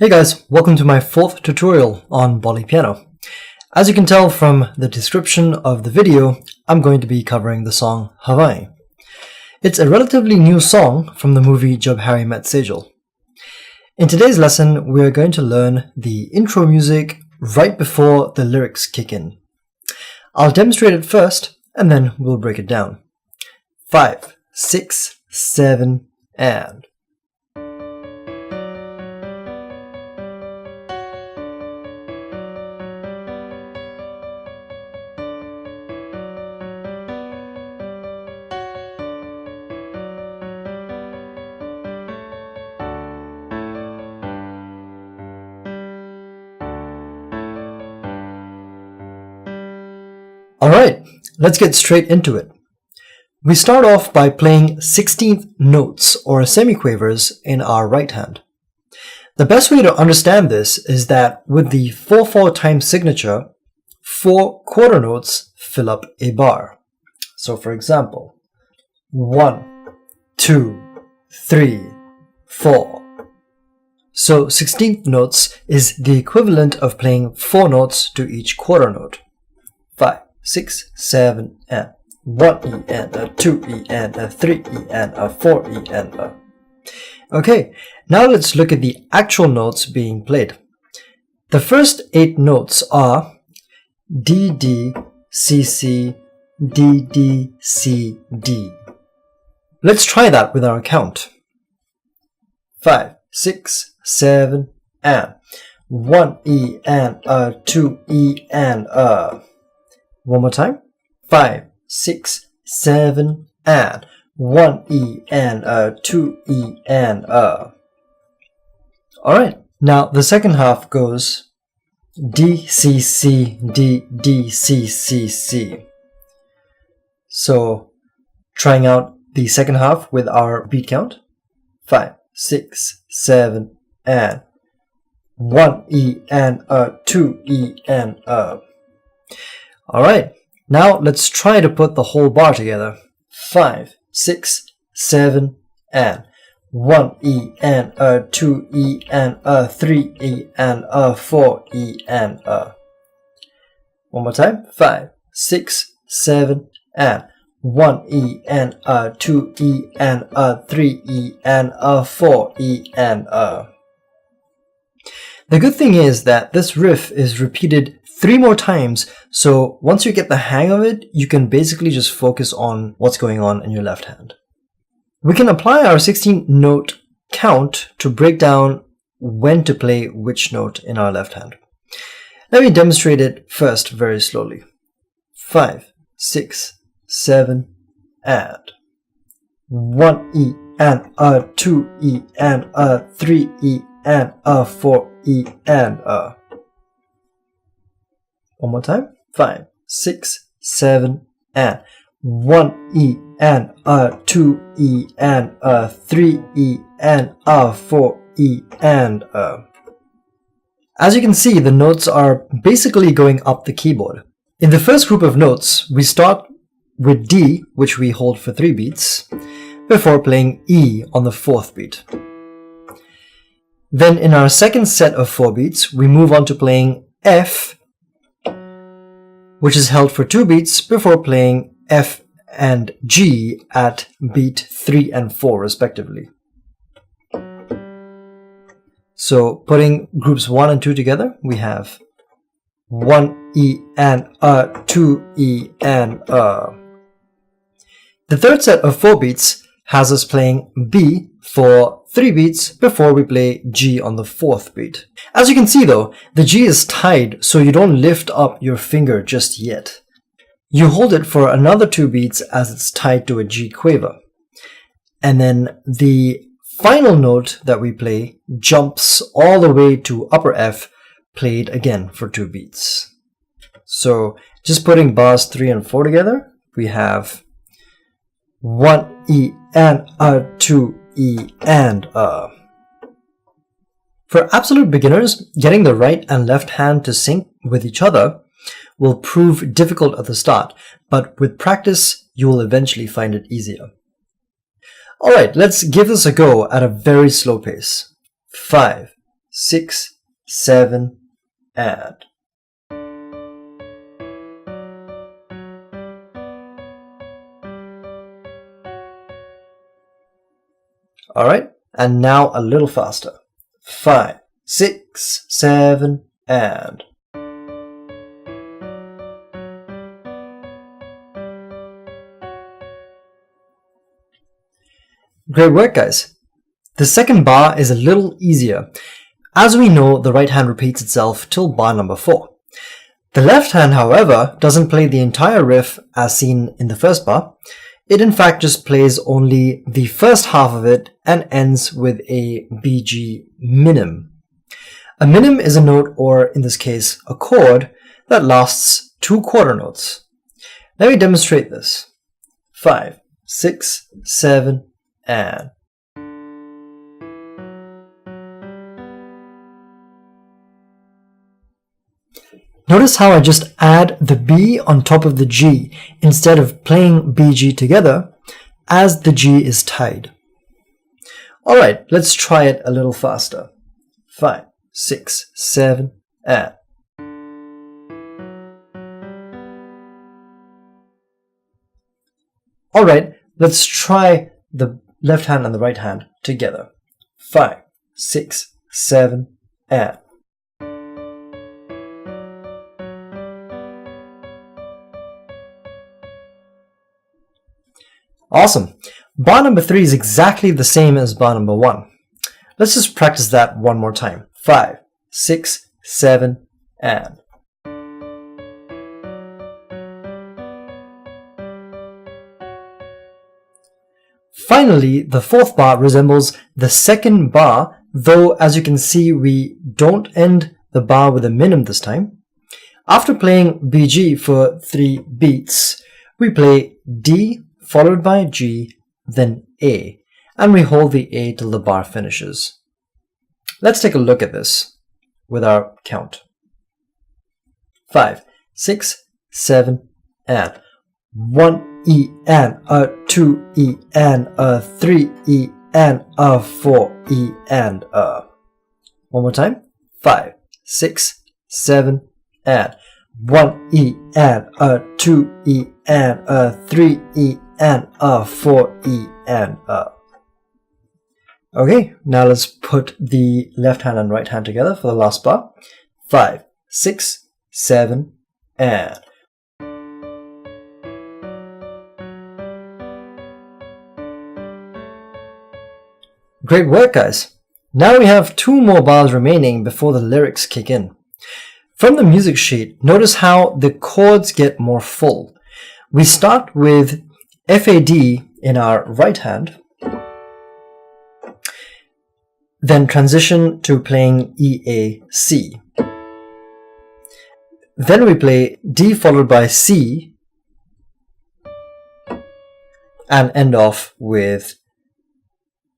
Hey guys, welcome to my fourth tutorial on BollyPiano. As you can tell from the description of the video, I'm going to be covering the song Hawaii. It's a relatively new song from the movie Jab Harry Met Sejal. In today's lesson, we're going to learn the intro music right before the lyrics kick in. I'll demonstrate it first, and then we'll break it down. 5, 6, 7, and... Alright, let's get straight into it. We start off by playing 16th notes or semiquavers in our right hand. The best way to understand this is that with the 4/4 time signature, 4 quarter notes fill up a bar. So for example, 1, 2, 3, 4. So 16th notes is the equivalent of playing 4 notes to each quarter note. 5, 6, 7, and 1 E and a 2 E and a 3 E and a 4 E and a. Okay, now let's look at the actual notes being played. The first 8 notes are D, D, C, C, D, D, C, D. Let's try that with our count. 5, 6, 7, and 1 E and a 2 E and a. One more time. 5, 6, 7, and 1 E and a 2 E and a. Alright, now the second half goes D, C, C, D, D, C, C, C. So, trying out the second half with our beat count. 5, 6, 7, and 1 E and a 2 E and a. Alright, now let's try to put the whole bar together. 5, 6, 7, and 1 E and a 2 E and a 3 E and a 4 E and a. One more time. 5, 6, 7, and 1 E and a 2 E and a 3 E and a 4 E and a. The good thing is that this riff is repeated 3 more times, so once you get the hang of it, you can basically just focus on what's going on in your left hand. We can apply our 16-note count to break down when to play which note in our left hand. Let me demonstrate it first very slowly. 5, 6, 7, and 1 E and a 2 E and a 3 E and a 4 E and a. One more time. 5, 6, 7, and 1 E and a 2 E and a 3 E and a 4 E and a. As you can see, the notes are basically going up the keyboard. In the first group of notes, we start with D, which we hold for 3 beats, before playing E on the 4th beat. Then in our second set of 4 beats, we move on to playing F, which is held for 2 beats before playing F and G at beat 3 and 4 respectively. So putting groups 1 and 2 together, we have 1 E and a 2 E and a. The third set of 4 beats has us playing B for 3 beats before we play G on the 4th beat. As you can see though, the G is tied, so you don't lift up your finger just yet. You hold it for another 2 beats as it's tied to a G quaver. And then the final note that we play jumps all the way to upper F, played again for 2 beats. So just putting bars 3 and 4 together, we have 1 E and a 2 E and a. For absolute beginners, getting the right and left hand to sync with each other will prove difficult at the start, but with practice, you will eventually find it easier. Alright, let's give this a go at a very slow pace. 5, 6, 7, and. Alright, and now a little faster. 5, 6, 7, and. Great work, guys. The second bar is a little easier. As we know, the right hand repeats itself till bar number 4. The left hand, however, doesn't play the entire riff as seen in the first bar. It in fact just plays only the first half of it and ends with a BG minim. A minim is a note, or in this case, a chord, that lasts 2 quarter notes. Let me demonstrate this. 5, 6, 7, and. Notice how I just add the B on top of the G instead of playing BG together, as the G is tied. Alright, let's try it a little faster. 5, 6, 7, and. Alright, let's try the left hand and the right hand together. 5, 6, 7, and. Awesome. Bar number 3 is exactly the same as bar number 1. Let's just practice that one more time. 5, 6, 7, and. Finally, the fourth bar resembles the second bar, though as you can see we don't end the bar with a minim this time. After playing BG for 3 beats, we play D followed by G, then A, and we hold the A till the bar finishes. Let's take a look at this with our count. 5, 6, 7, and. 1 E and a 2 E and a 3 E and a 4 E and a. One more time. 5, 6, 7, and. 1 E and a 2 E and a 3 E and a 4 E and a. Okay, now let's put the left hand and right hand together for the last bar. 5, 6, 7, and. Great work, guys! Now we have 2 more bars remaining before the lyrics kick in. From the music sheet, notice how the chords get more full. We start with FAD in our right hand, then transition to playing EAC. Then we play D followed by C, and end off with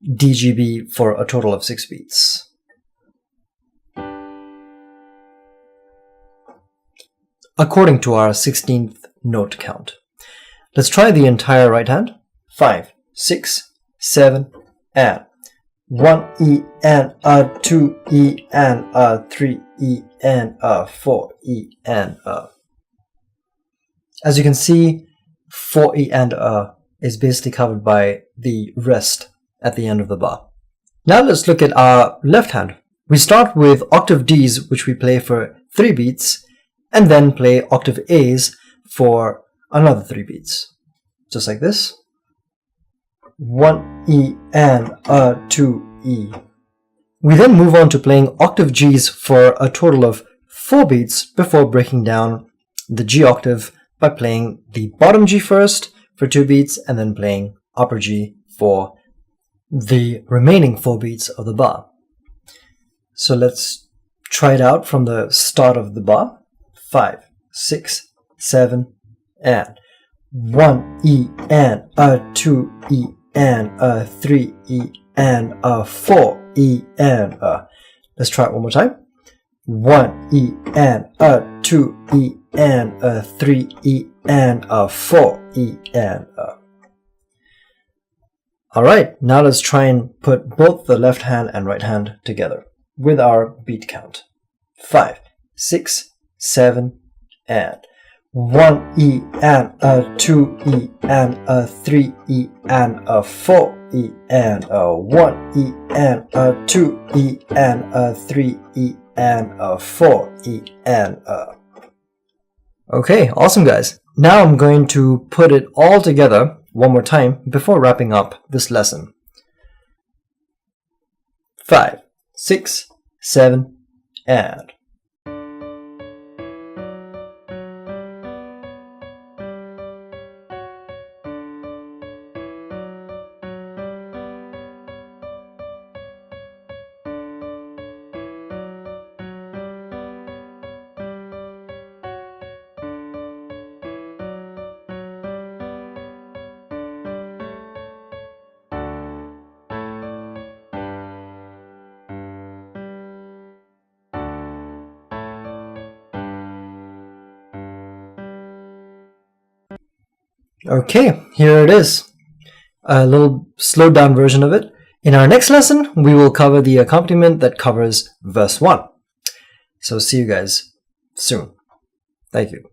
DGB for a total of 6 beats. According to our 16th note count. Let's try the entire right hand. 5, 6, 7, and. 1 E and a 2 E and a 3 E and a 4 E and a. As you can see, 4 E and a is basically covered by the rest at the end of the bar. Now let's look at our left hand. We start with octave Ds, which we play for 3 beats, and then play octave As for another 3 beats. Just like this. 1 E and a 2 E. We then move on to playing octave Gs for a total of 4 beats before breaking down the G octave by playing the bottom G first for 2 beats and then playing upper G for the remaining 4 beats of the bar. So let's try it out from the start of the bar. 5, 6, 7, and. 1 E and a 2 E and a 3 E and a 4 E and a. Let's try it one more time. 1 E and a 2 E and a 3 E and a 4 E and a. Alright, now let's try and put both the left hand and right hand together. with our beat count. 5, 6, 7, and 1 E and a 2 E and a 3 E and a 4 E and a 1 E and a 2 E and a 3 E and a 4 E and a. Okay, awesome guys. Now I'm going to put it all together one more time before wrapping up this lesson. 5, 6, 7, and. Okay, here it is. A little slowed down version of it. In our next lesson, we will cover the accompaniment that covers verse 1. So see you guys soon. Thank you.